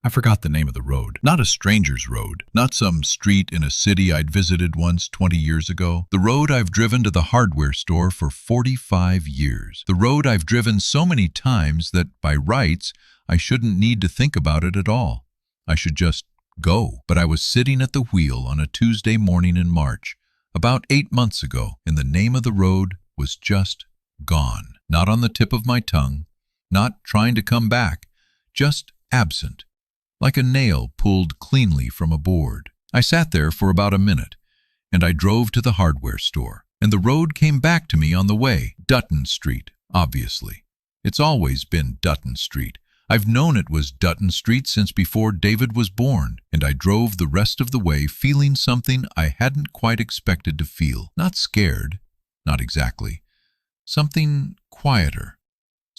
I forgot the name of the road. Not a stranger's road. Not some street in a city I'd visited once 20 years ago. The road I've driven to the hardware store for 45 years. The road I've driven so many times that, by rights, I shouldn't need to think about it at all. I should just go. But I was sitting at the wheel on a Tuesday morning in March, about 8 months ago, and the name of the road was just gone. Not on the tip of my tongue, not trying to come back, just absent, like a nail pulled cleanly from a board. I sat there for about a minute, and I drove to the hardware store, and the road came back to me on the way. Dutton Street, obviously. It's always been Dutton Street. I've known it was Dutton Street since before David was born, and I drove the rest of the way feeling something I hadn't quite expected to feel. Not scared, not exactly. Something quieter.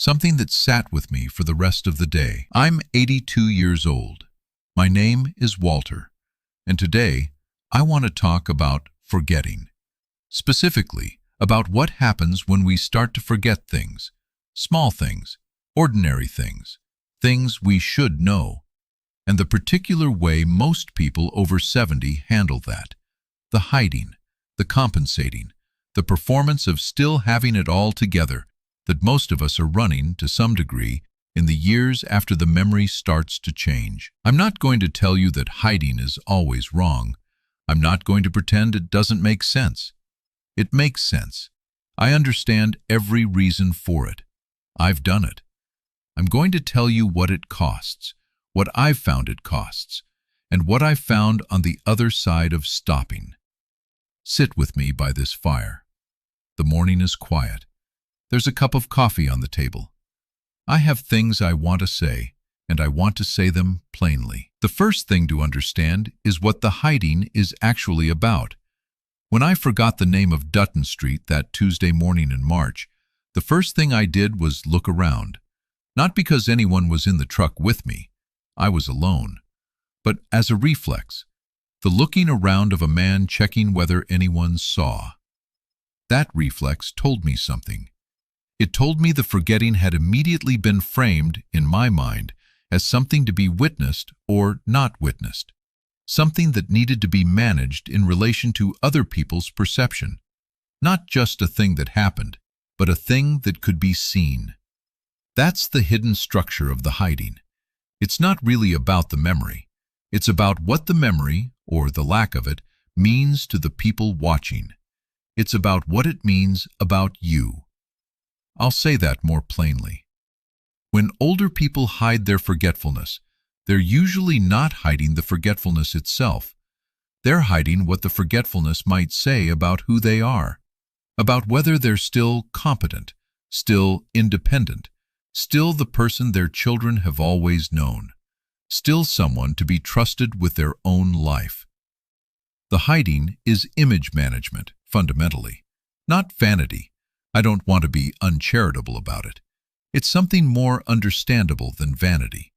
Something that sat with me for the rest of the day. I'm 82 years old. My name is Walter, and today I want to talk about forgetting. Specifically, about what happens when we start to forget things. Small things, ordinary things, things we should know, and the particular way most people over 70 handle that. The hiding, the compensating, the performance of still having it all together that most of us are running to some degree in the years after the memory starts to change. I'm not going to tell you that hiding is always wrong. I'm not going to pretend it doesn't make sense. It makes sense. I understand every reason for it. I've done it. I'm going to tell you what it costs, what I've found it costs, and what I've found on the other side of stopping. Sit with me by this fire. The morning is quiet. There's a cup of coffee on the table. I have things I want to say, and I want to say them plainly. The first thing to understand is what the hiding is actually about. When I forgot the name of Dutton Street that Tuesday morning in March, the first thing I did was look around. Not because anyone was in the truck with me. I was alone. But as a reflex, the looking around of a man checking whether anyone saw. That reflex told me something. It told me the forgetting had immediately been framed, in my mind, as something to be witnessed or not witnessed, something that needed to be managed in relation to other people's perception. Not just a thing that happened, but a thing that could be seen. That's the hidden structure of the hiding. It's not really about the memory. It's about what the memory, or the lack of it, means to the people watching. It's about what it means about you. I'll say that more plainly. When older people hide their forgetfulness, they're usually not hiding the forgetfulness itself. They're hiding what the forgetfulness might say about who they are, about whether they're still competent, still independent, still the person their children have always known, still someone to be trusted with their own life. The hiding is image management, fundamentally, not vanity. I don't want to be uncharitable about it. It's something more understandable than vanity.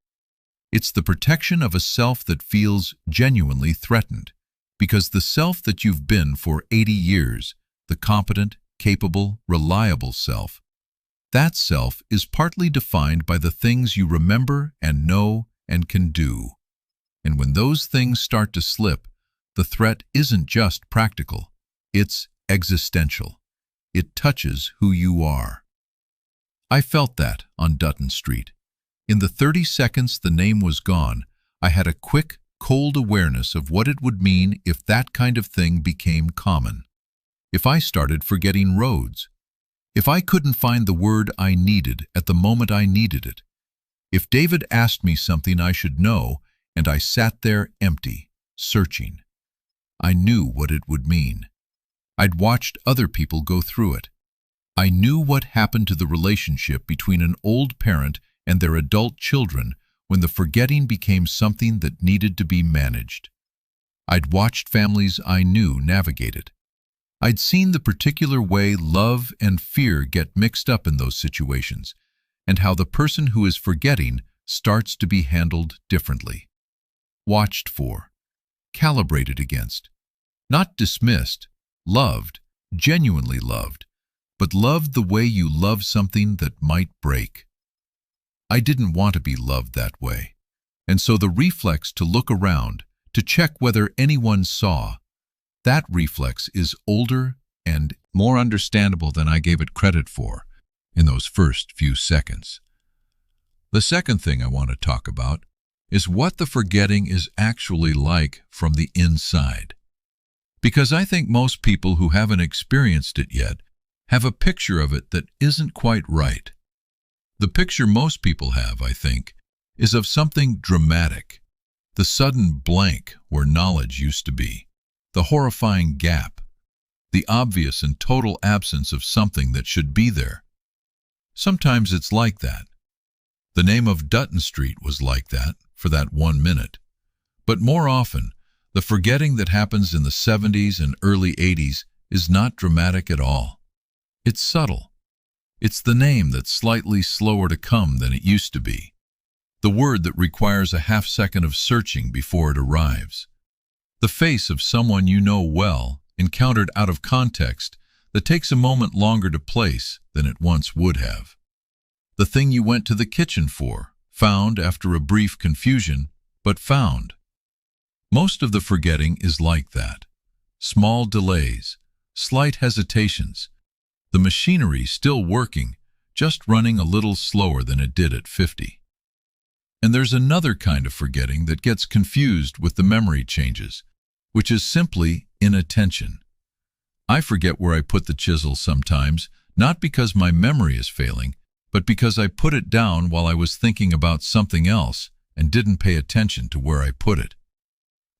It's the protection of a self that feels genuinely threatened, because the self that you've been for 80 years, the competent, capable, reliable self, that self is partly defined by the things you remember and know and can do. And when those things start to slip, the threat isn't just practical, it's existential. It touches who you are. I felt that on Dutton Street. In the 30 seconds the name was gone, I had a quick, cold awareness of what it would mean if that kind of thing became common. If I started forgetting roads. If I couldn't find the word I needed at the moment I needed it. If David asked me something I should know, and I sat there empty, searching. I knew what it would mean. I'd watched other people go through it. I knew what happened to the relationship between an old parent and their adult children when the forgetting became something that needed to be managed. I'd watched families I knew navigate it. I'd seen the particular way love and fear get mixed up in those situations, and how the person who is forgetting starts to be handled differently. Watched for, calibrated against, not dismissed, loved, genuinely loved, but loved the way you love something that might break. I didn't want to be loved that way, And so the reflex to look around, to check whether anyone saw, that reflex is older and more understandable than I gave it credit for in those first few seconds. The second thing I want to talk about is what the forgetting is actually like from the inside. Because I think most people who haven't experienced it yet have a picture of it that isn't quite right. The picture most people have, I think, is of something dramatic, the sudden blank where knowledge used to be, the horrifying gap, the obvious and total absence of something that should be there. Sometimes it's like that. The name of Dutton Street was like that for that 1 minute. But more often, the forgetting that happens in the 70s and early 80s is not dramatic at all. It's subtle. It's the name that's slightly slower to come than it used to be. The word that requires a half-second of searching before it arrives. The face of someone you know well, encountered out of context, that takes a moment longer to place than it once would have. The thing you went to the kitchen for, found after a brief confusion, but found. Most of the forgetting is like that. Small delays, slight hesitations, the machinery still working, just running a little slower than it did at 50. And there's another kind of forgetting that gets confused with the memory changes, which is simply inattention. I forget where I put the chisel sometimes, not because my memory is failing, but because I put it down while I was thinking about something else and didn't pay attention to where I put it.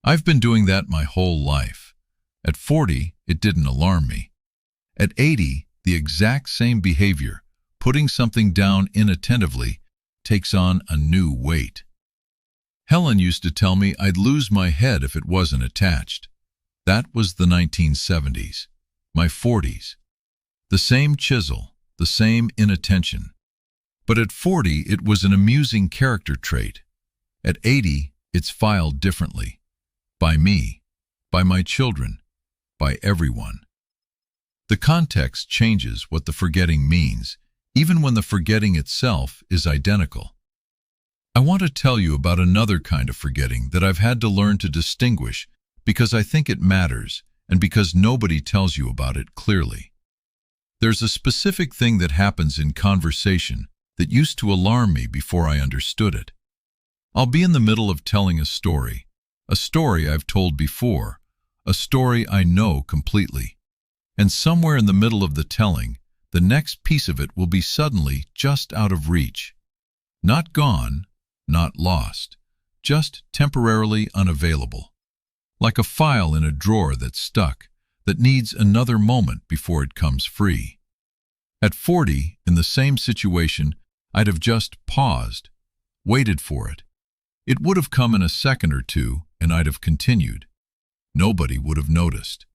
I've been doing that my whole life. At 40, it didn't alarm me. At 80, the exact same behavior, putting something down inattentively, takes on a new weight. Helen used to tell me I'd lose my head if it wasn't attached. That was the 1970s, my 40s. The same chisel, the same inattention. But at 40, it was an amusing character trait. At 80, it's filed differently. By me, by my children, by everyone. The context changes what the forgetting means, even when the forgetting itself is identical. I want to tell you about another kind of forgetting that I've had to learn to distinguish because I think it matters and because nobody tells you about it clearly. There's a specific thing that happens in conversation that used to alarm me before I understood it. I'll be in the middle of telling a story I've told before, a story I know completely. And somewhere in the middle of the telling, the next piece of it will be suddenly just out of reach. Not gone, not lost, just temporarily unavailable. Like a file in a drawer that's stuck, that needs another moment before it comes free. At 40, in the same situation, I'd have just paused, waited for it. It would have come in a second or two, and I'd have continued. Nobody would have noticed.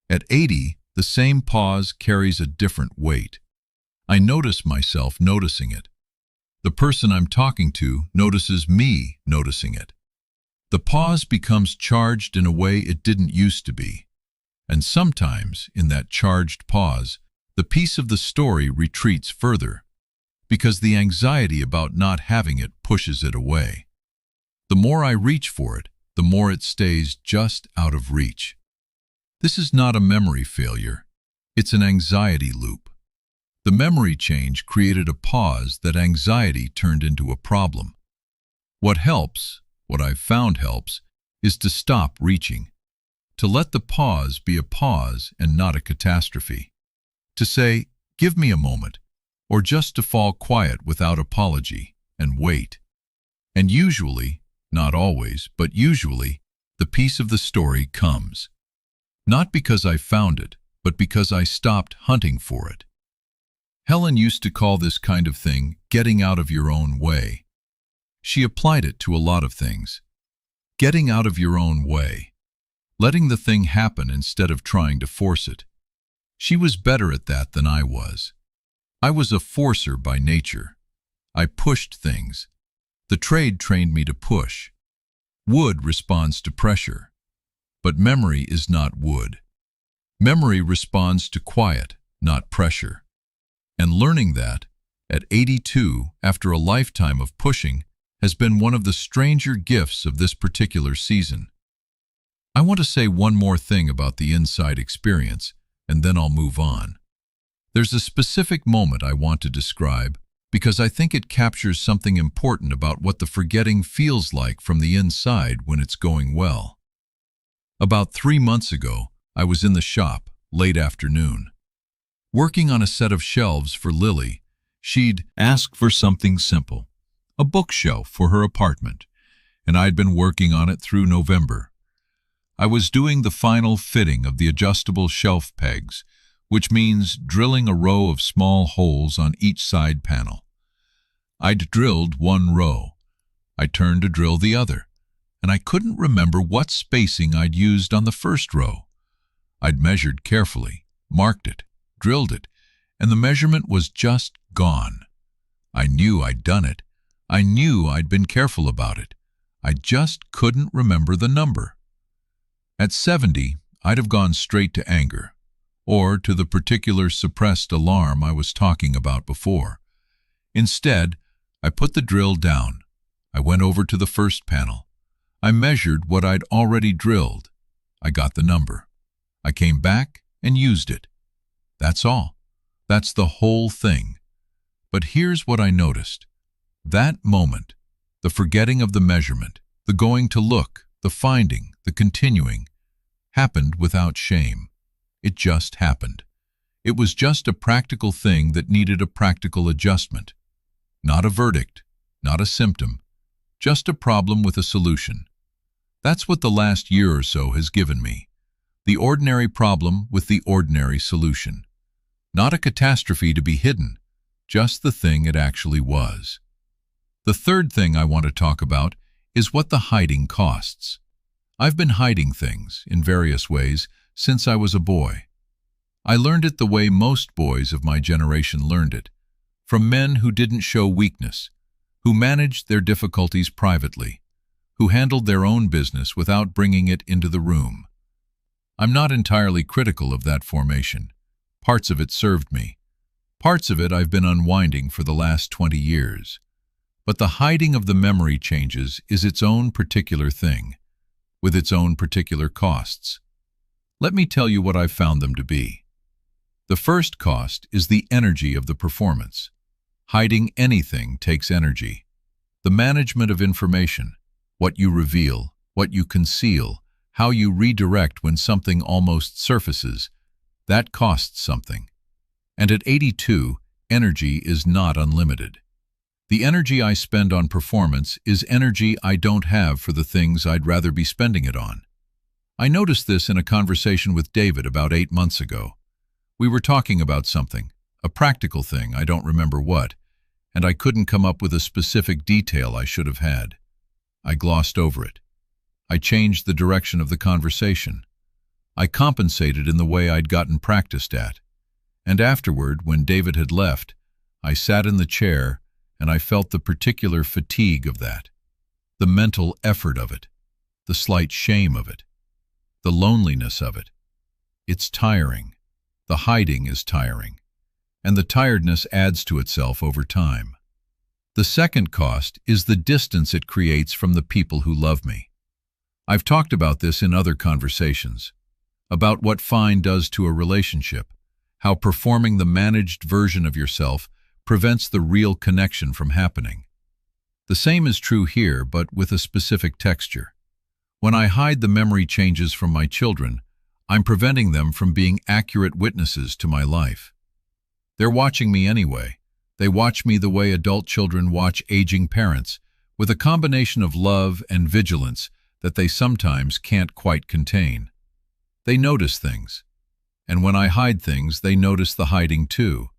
At 80, the same pause carries a different weight. I notice myself noticing it. The person I'm talking to notices me noticing it. The pause becomes charged in a way it didn't used to be. And sometimes, in that charged pause, the piece of the story retreats further, because the anxiety about not having it pushes it away. The more I reach for it, the more it stays just out of reach. This is not a memory failure. It's an anxiety loop. The memory change created a pause that anxiety turned into a problem. What helps, what I've found helps, is to stop reaching. To let the pause be a pause and not a catastrophe. To say, give me a moment, or just to fall quiet without apology and wait. And usually, not always, but usually, the piece of the story comes. Not because I found it, but because I stopped hunting for it. Helen used to call this kind of thing getting out of your own way. She applied it to a lot of things. Getting out of your own way. Letting the thing happen instead of trying to force it. She was better at that than I was. I was a forcer by nature. I pushed things. The trade trained me to push. Wood responds to pressure. But memory is not wood. Memory responds to quiet, not pressure. And learning that, at 82, after a lifetime of pushing, has been one of the stranger gifts of this particular season. I want to say one more thing about the inside experience, and then I'll move on. There's a specific moment I want to describe because I think it captures something important about what the forgetting feels like from the inside when it's going well. About 3 months ago, I was in the shop, late afternoon. Working on a set of shelves for Lily, she'd asked for something simple, a bookshelf for her apartment, and I'd been working on it through November. I was doing the final fitting of the adjustable shelf pegs, which means drilling a row of small holes on each side panel. I'd drilled one row. I turned to drill the other, and I couldn't remember what spacing I'd used on the first row. I'd measured carefully, marked it, drilled it, and the measurement was just gone. I knew I'd done it. I knew I'd been careful about it. I just couldn't remember the number. At 70, I'd have gone straight to anger, or to the particular suppressed alarm I was talking about before. Instead, I put the drill down. I went over to the first panel. I measured what I'd already drilled. I got the number. I came back and used it. That's all. That's the whole thing. But here's what I noticed. That moment, the forgetting of the measurement, the going to look, the finding, the continuing, happened without shame. It just happened. It was just a practical thing that needed a practical adjustment. Not a verdict, not a symptom, just a problem with a solution. That's what the last year or so has given me. The ordinary problem with the ordinary solution. Not a catastrophe to be hidden, just the thing it actually was. The third thing I want to talk about is what the hiding costs. I've been hiding things, in various ways, since I was a boy. I learned it the way most boys of my generation learned it, from men who didn't show weakness, who managed their difficulties privately, who handled their own business without bringing it into the room. I'm not entirely critical of that formation. Parts of it served me. Parts of it I've been unwinding for the last 20 years. But the hiding of the memory changes is its own particular thing, with its own particular costs. Let me tell you what I've found them to be. The first cost is the energy of the performance. Hiding anything takes energy. The management of information, what you reveal, what you conceal, how you redirect when something almost surfaces, that costs something. And at 82, energy is not unlimited. The energy I spend on performance is energy I don't have for the things I'd rather be spending it on. I noticed this in a conversation with David about 8 months ago. We were talking about something, a practical thing, I don't remember what, and I couldn't come up with a specific detail I should have had. I glossed over it. I changed the direction of the conversation. I compensated in the way I'd gotten practiced at. And afterward, when David had left, I sat in the chair and I felt the particular fatigue of that, the mental effort of it, the slight shame of it, the loneliness of it. It's tiring. The hiding is tiring, and the tiredness adds to itself over time. The second cost is the distance it creates from the people who love me. I've talked about this in other conversations, about what fine does to a relationship, how performing the managed version of yourself prevents the real connection from happening. The same is true here, but with a specific texture. When I hide the memory changes from my children, I'm preventing them from being accurate witnesses to my life. They're watching me anyway. They watch me the way adult children watch aging parents, with a combination of love and vigilance that they sometimes can't quite contain. They notice things. And when I hide things, they notice the hiding too.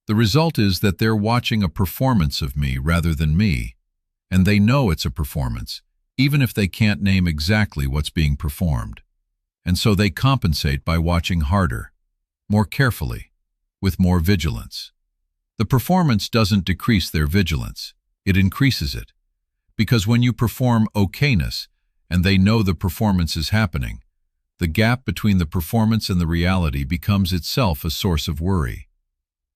The result is that they're watching a performance of me rather than me, and they know it's a performance, even if they can't name exactly what's being performed. And so they compensate by watching harder, more carefully, with more vigilance. The performance doesn't decrease their vigilance, it increases it. Because when you perform okayness, and they know the performance is happening, the gap between the performance and the reality becomes itself a source of worry.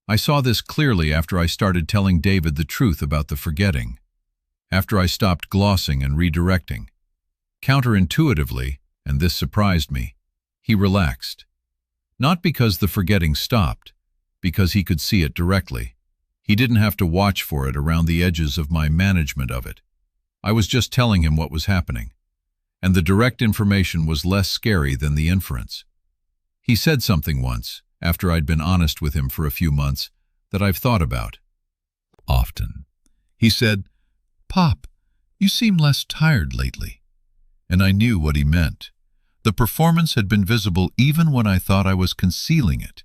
I saw this clearly after I started telling David the truth about the forgetting. after I stopped glossing and redirecting. Counterintuitively, and this surprised me, he relaxed. Not because the forgetting stopped, because he could see it directly. He didn't have to watch for it around the edges of my management of it. I was just telling him what was happening, and the direct information was less scary than the inference. He said something once, after I'd been honest with him for a few months, that I've thought about often. He said, "Pop, you seem less tired lately." And I knew what he meant. The performance had been visible even when I thought I was concealing it.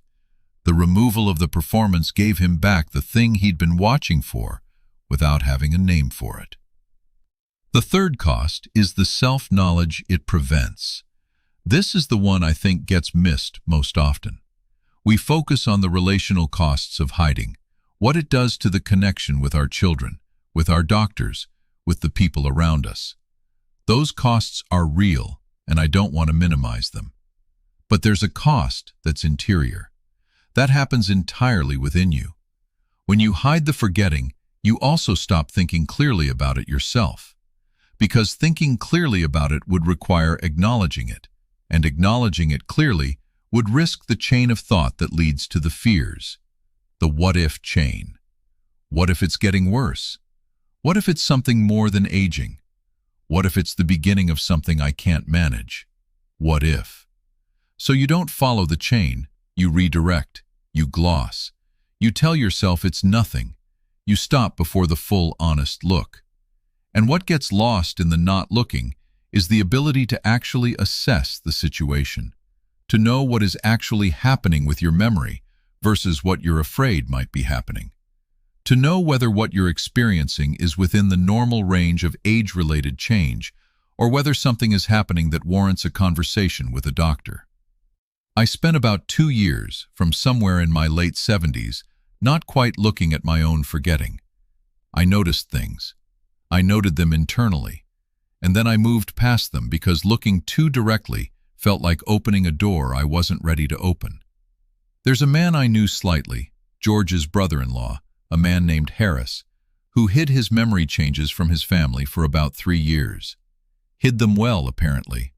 The removal of the performance gave him back the thing he'd been watching for without having a name for it. The third cost is the self-knowledge it prevents. This is the one I think gets missed most often. We focus on the relational costs of hiding, what it does to the connection with our children, with our doctors, with the people around us. Those costs are real, and I don't want to minimize them. But there's a cost that's interior. That happens entirely within you. When you hide the forgetting, you also stop thinking clearly about it yourself. Because thinking clearly about it would require acknowledging it, and acknowledging it clearly would risk the chain of thought that leads to the fears. The what-if chain. What if it's getting worse? What if it's something more than aging? What if it's the beginning of something I can't manage? What if? So you don't follow the chain, you redirect, you gloss. You tell yourself it's nothing. You stop before the full, honest look. And what gets lost in the not looking is the ability to actually assess the situation, to know what is actually happening with your memory versus what you're afraid might be happening. To know whether what you're experiencing is within the normal range of age-related change or whether something is happening that warrants a conversation with a doctor. I spent about 2 years, from somewhere in my late 70s, not quite looking at my own forgetting. I noticed things. I noted them internally, and then I moved past them because looking too directly felt like opening a door I wasn't ready to open. There's a man I knew slightly, George's brother-in-law, a man named Harris, who hid his memory changes from his family for about 3 years. Hid them well, apparently.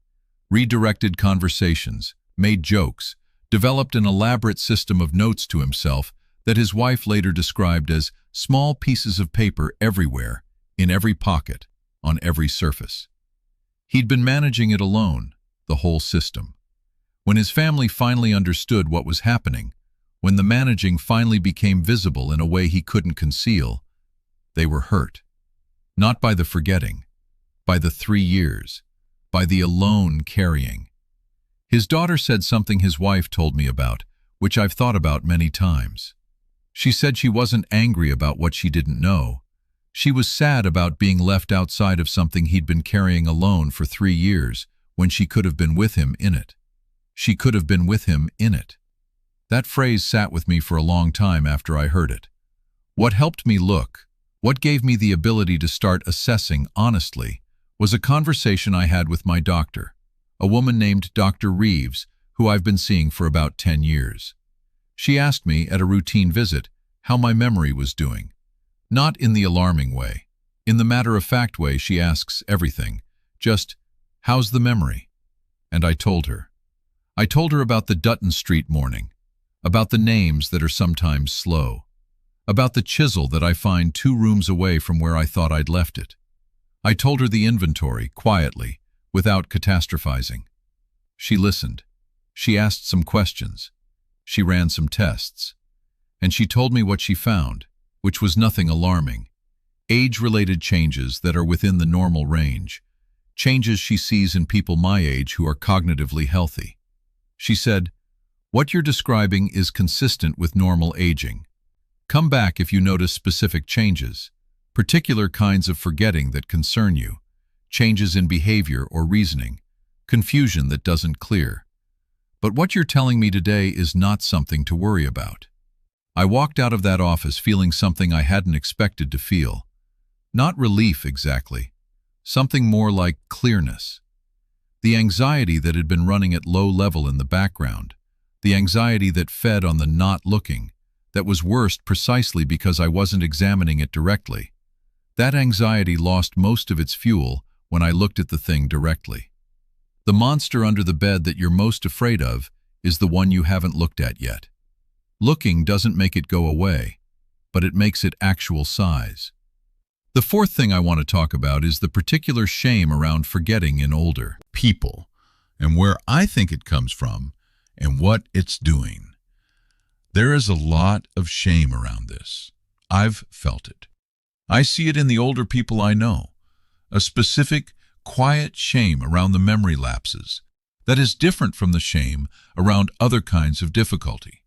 Redirected conversations, made jokes, developed an elaborate system of notes to himself that his wife later described as small pieces of paper everywhere, in every pocket, on every surface. He'd been managing it alone, the whole system. When his family finally understood what was happening, when the managing finally became visible in a way he couldn't conceal, they were hurt. Not by the forgetting, by the 3 years, by the alone carrying. His daughter said something his wife told me about, which I've thought about many times. She said she wasn't angry about what she didn't know. She was sad about being left outside of something he'd been carrying alone for 3 years when she could have been with him in it. She could have been with him in it. That phrase sat with me for a long time after I heard it. What helped me look, what gave me the ability to start assessing honestly, was a conversation I had with my doctor, a woman named Dr. Reeves, who I've been seeing for about 10 years. She asked me at a routine visit how my memory was doing. Not in the alarming way. In the matter-of-fact way she asks everything. Just, how's the memory? And I told her. I told her about the Dutton Street morning, about the names that are sometimes slow, about the chisel that I find 2 rooms away from where I thought I'd left it. I told her the inventory, quietly, without catastrophizing. She listened. She asked some questions. She ran some tests. And she told me what she found, which was nothing alarming. Age-related changes that are within the normal range. Changes she sees in people my age who are cognitively healthy. She said, "What you're describing is consistent with normal aging. Come back if you notice specific changes, particular kinds of forgetting that concern you, changes in behavior or reasoning, confusion that doesn't clear. But what you're telling me today is not something to worry about." I walked out of that office feeling something I hadn't expected to feel. Not relief exactly, something more like clearness. The anxiety that had been running at low level in the background, the anxiety that fed on the not looking, that was worst precisely because I wasn't examining it directly. That anxiety lost most of its fuel when I looked at the thing directly. The monster under the bed that you're most afraid of is the one you haven't looked at yet. Looking doesn't make it go away, but it makes it actual size. The fourth thing I want to talk about is the particular shame around forgetting in older people, and where I think it comes from and what it's doing. There is a lot of shame around this. I've felt it. I see it in the older people I know, a specific, quiet shame around the memory lapses that is different from the shame around other kinds of difficulty,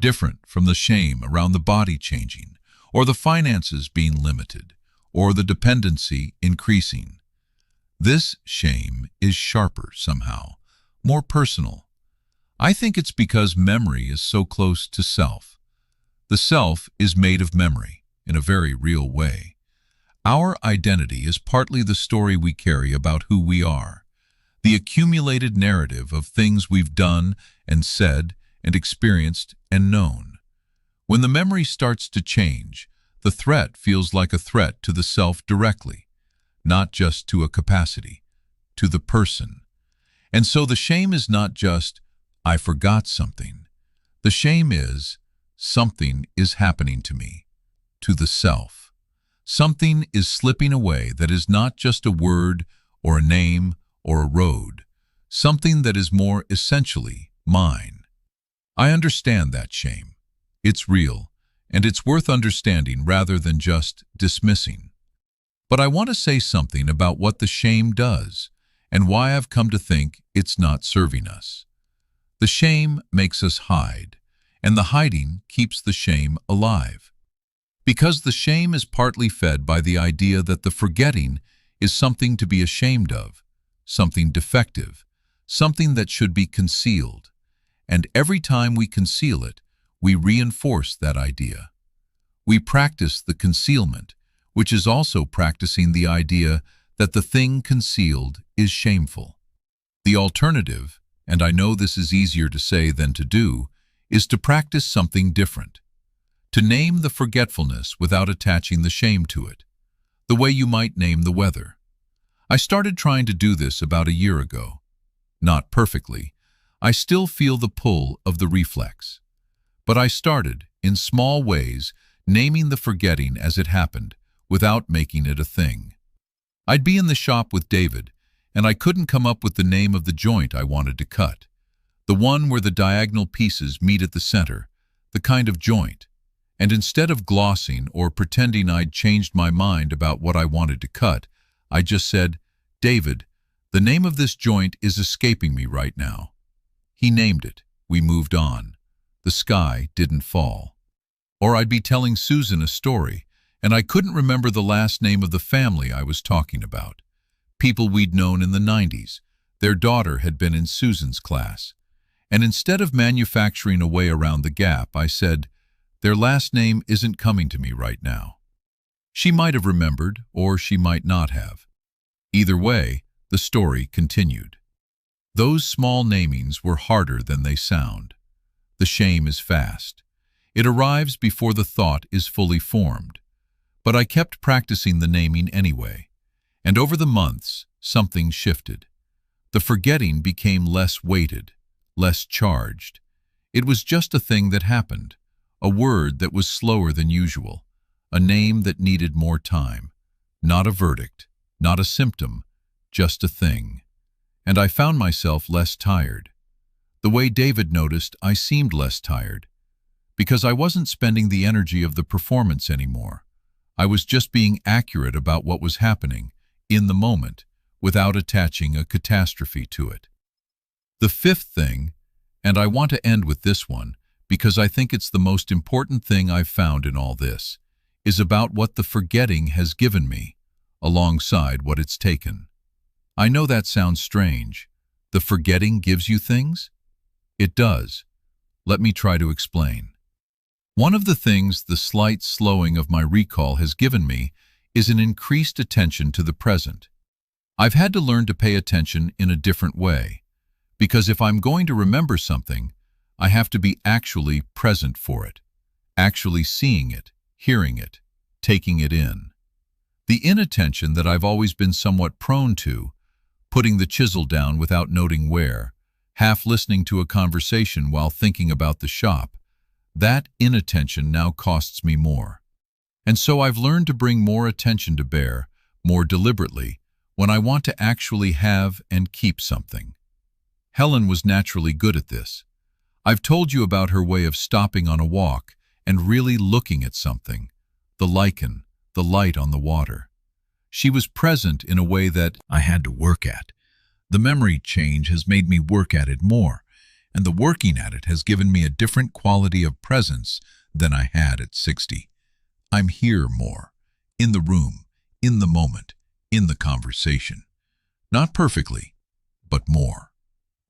different from the shame around the body changing, or the finances being limited, or the dependency increasing. This shame is sharper somehow, more personal. I think it's because memory is so close to self. The self is made of memory in a very real way. Our identity is partly the story we carry about who we are, the accumulated narrative of things we've done and said and experienced and known. When the memory starts to change, the threat feels like a threat to the self directly, not just to a capacity, to the person. And so the shame is not just, I forgot something. The shame is, something is happening to me, to the self. Something is slipping away that is not just a word or a name or a road, something that is more essentially mine. I understand that shame. It's real, and it's worth understanding rather than just dismissing. But I want to say something about what the shame does and why I've come to think it's not serving us. The shame makes us hide, and the hiding keeps the shame alive. Because the shame is partly fed by the idea that the forgetting is something to be ashamed of, something defective, something that should be concealed. And every time we conceal it, we reinforce that idea. We practice the concealment, which is also practicing the idea that the thing concealed is shameful. The alternative, and I know this is easier to say than to do, is to practice something different. To name the forgetfulness without attaching the shame to it, the way you might name the weather. I started trying to do this about a year ago. Not perfectly. I still feel the pull of the reflex. But I started, in small ways, naming the forgetting as it happened, without making it a thing. I'd be in the shop with David, and I couldn't come up with the name of the joint I wanted to cut. The one where the diagonal pieces meet at the center, the kind of joint. And instead of glossing or pretending I'd changed my mind about what I wanted to cut, I just said, David, the name of this joint is escaping me right now. He named it. We moved on. The sky didn't fall. Or I'd be telling Susan a story, and I couldn't remember the last name of the family I was talking about. People we'd known in the 90s. Their daughter had been in Susan's class. And instead of manufacturing a way around the gap, I said, their last name isn't coming to me right now. She might have remembered, or she might not have. Either way, the story continued. Those small namings were harder than they sound. The shame is fast. It arrives before the thought is fully formed. But I kept practicing the naming anyway. And over the months, something shifted. The forgetting became less weighted, less charged. It was just a thing that happened. A word that was slower than usual, a name that needed more time, not a verdict, not a symptom, just a thing. And I found myself less tired. The way David noticed, I seemed less tired, because I wasn't spending the energy of the performance anymore. I was just being accurate about what was happening, in the moment, without attaching a catastrophe to it. The fifth thing, and I want to end with this one, because I think it's the most important thing I've found in all this, is about what the forgetting has given me, alongside what it's taken. I know that sounds strange. The forgetting gives you things? It does. Let me try to explain. One of the things the slight slowing of my recall has given me is an increased attention to the present. I've had to learn to pay attention in a different way, because if I'm going to remember something, I have to be actually present for it, actually seeing it, hearing it, taking it in. The inattention that I've always been somewhat prone to, putting the chisel down without noting where, half listening to a conversation while thinking about the shop, that inattention now costs me more. And so I've learned to bring more attention to bear, more deliberately, when I want to actually have and keep something. Helen was naturally good at this. I've told you about her way of stopping on a walk and really looking at something, the lichen, the light on the water. She was present in a way that I had to work at. The memory change has made me work at it more, and the working at it has given me a different quality of presence than I had at 60. I'm here more, in the room, in the moment, in the conversation. Not perfectly, but more.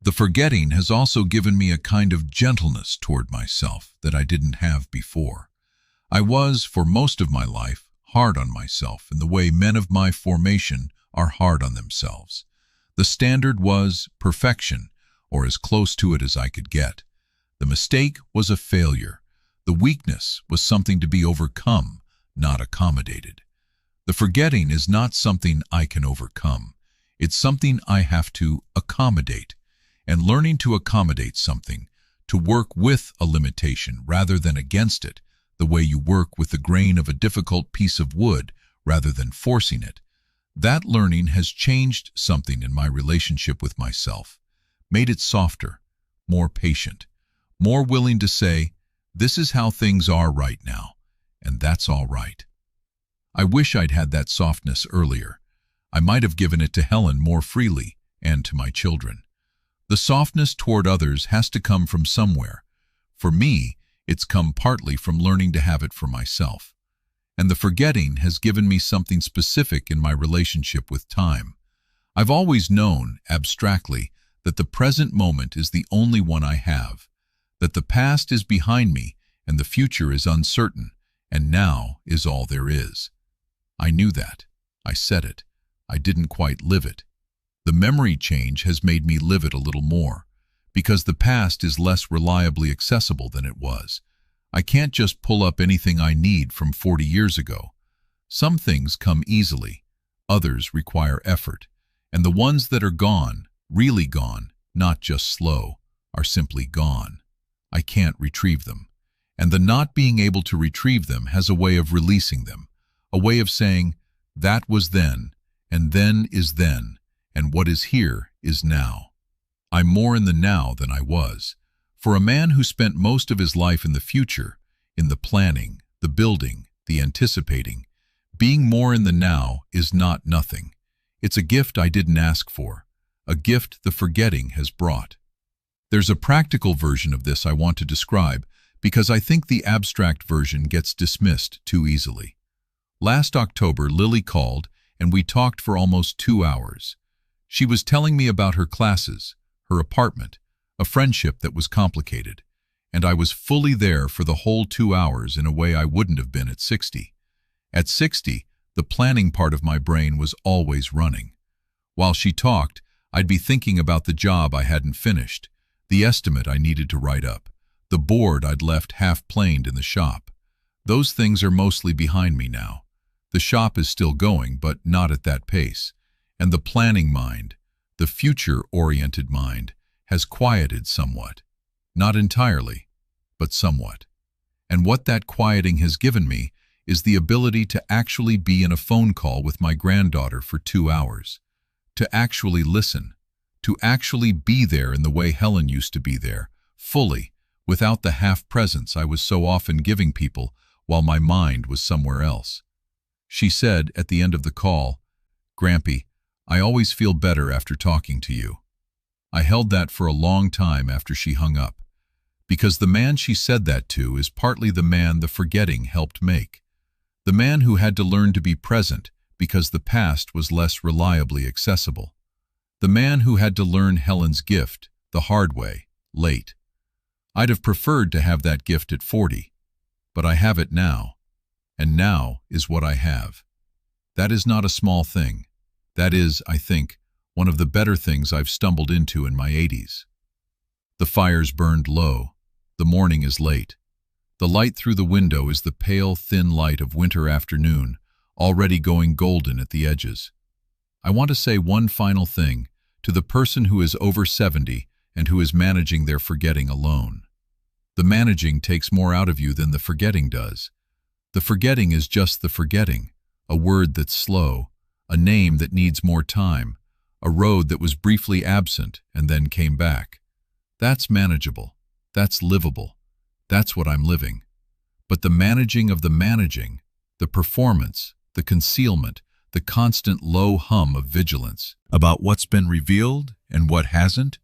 The forgetting has also given me a kind of gentleness toward myself that I didn't have before. I was, for most of my life, hard on myself in the way men of my formation are hard on themselves. The standard was perfection, or as close to it as I could get. The mistake was a failure. The weakness was something to be overcome, not accommodated. The forgetting is not something I can overcome. It's something I have to accommodate. And learning to accommodate something, to work with a limitation rather than against it, the way you work with the grain of a difficult piece of wood rather than forcing it, that learning has changed something in my relationship with myself, made it softer, more patient, more willing to say, this is how things are right now, and that's all right. I wish I'd had that softness earlier. I might have given it to Helen more freely and to my children. The softness toward others has to come from somewhere. For me, it's come partly from learning to have it for myself. And the forgetting has given me something specific in my relationship with time. I've always known, abstractly, that the present moment is the only one I have, that the past is behind me and the future is uncertain, and now is all there is. I knew that. I said it. I didn't quite live it. The memory change has made me live it a little more, because the past is less reliably accessible than it was. I can't just pull up anything I need from 40 years ago. Some things come easily, others require effort, and the ones that are gone, really gone, not just slow, are simply gone. I can't retrieve them, and the not being able to retrieve them has a way of releasing them, a way of saying, that was then, and then is then, and what is here is now. I'm more in the now than I was. For a man who spent most of his life in the future, in the planning, the building, the anticipating, being more in the now is not nothing. It's a gift I didn't ask for, a gift the forgetting has brought. There's a practical version of this I want to describe because I think the abstract version gets dismissed too easily. Last October, Lily called and we talked for almost 2 hours. She was telling me about her classes, her apartment, a friendship that was complicated, and I was fully there for the whole 2 hours in a way I wouldn't have been at 60. At 60, the planning part of my brain was always running. While she talked, I'd be thinking about the job I hadn't finished, the estimate I needed to write up, the board I'd left half-planed in the shop. Those things are mostly behind me now. The shop is still going, but not at that pace. And the planning mind, the future-oriented mind, has quieted somewhat. Not entirely, but somewhat. And what that quieting has given me is the ability to actually be in a phone call with my granddaughter for 2 hours, to actually listen, to actually be there in the way Helen used to be there, fully, without the half-presence I was so often giving people while my mind was somewhere else. She said at the end of the call, "Grampy, I always feel better after talking to you." I held that for a long time after she hung up, because the man she said that to is partly the man the forgetting helped make. The man who had to learn to be present because the past was less reliably accessible. The man who had to learn Helen's gift the hard way, late. I'd have preferred to have that gift at 40, but I have it now, and now is what I have. That is not a small thing. That is, I think, one of the better things I've stumbled into in my 80s. The fires burned low. The morning is late. The light through the window is the pale, thin light of winter afternoon, already going golden at the edges. I want to say one final thing to the person who is over 70 and who is managing their forgetting alone. The managing takes more out of you than the forgetting does. The forgetting is just the forgetting, a word that's slow, a name that needs more time, a road that was briefly absent and then came back. That's manageable. That's livable. That's what I'm living. But the managing of the managing, the performance, the concealment, the constant low hum of vigilance about what's been revealed and what hasn't,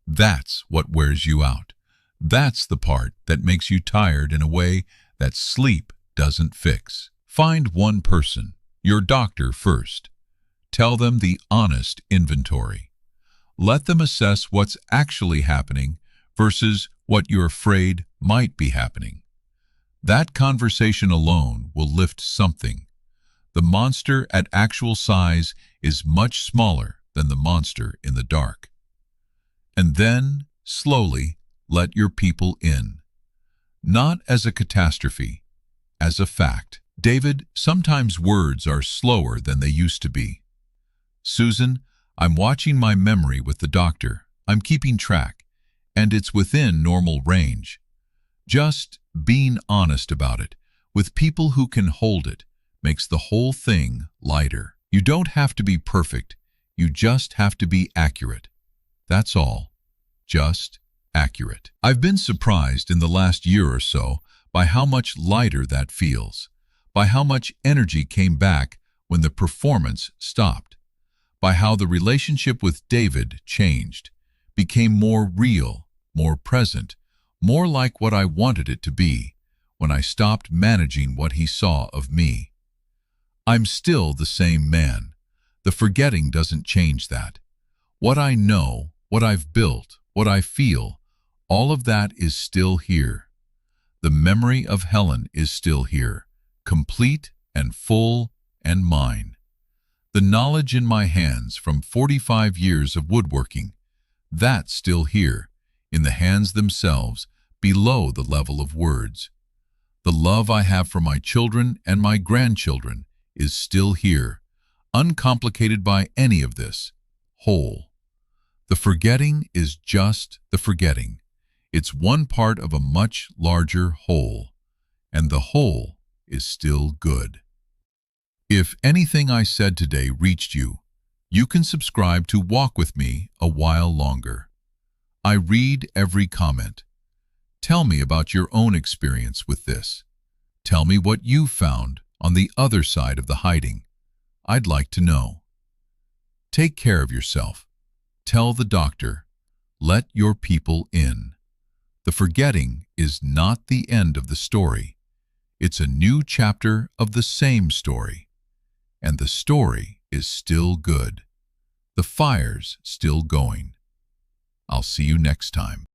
that's what wears you out. That's the part that makes you tired in a way that sleep doesn't fix. Find one person, your doctor first. Tell them the honest inventory. Let them assess what's actually happening versus what you're afraid might be happening. That conversation alone will lift something. The monster at actual size is much smaller than the monster in the dark. And then, slowly, let your people in. Not as a catastrophe, as a fact. David, sometimes words are slower than they used to be. Susan, I'm watching my memory with the doctor. I'm keeping track, and it's within normal range. Just being honest about it, with people who can hold it, makes the whole thing lighter. You don't have to be perfect. You just have to be accurate. That's all. Just accurate. I've been surprised in the last year or so by how much lighter that feels, by how much energy came back when the performance stopped, by how the relationship with David changed, became more real, more present, more like what I wanted it to be when I stopped managing what he saw of me. I'm still the same man. The forgetting doesn't change that. What I know, what I've built, what I feel, all of that is still here. The memory of Helen is still here, complete and full and mine. The knowledge in my hands from 45 years of woodworking, that's still here, in the hands themselves, below the level of words. The love I have for my children and my grandchildren is still here, uncomplicated by any of this, whole. The forgetting is just the forgetting. It's one part of a much larger whole, and the whole is still good. If anything I said today reached you, you can subscribe to Walk With Me a while longer. I read every comment. Tell me about your own experience with this. Tell me what you found on the other side of the hiding. I'd like to know. Take care of yourself. Tell the doctor. Let your people in. The forgetting is not the end of the story. It's a new chapter of the same story. And the story is still good. The fire's still going. I'll see you next time.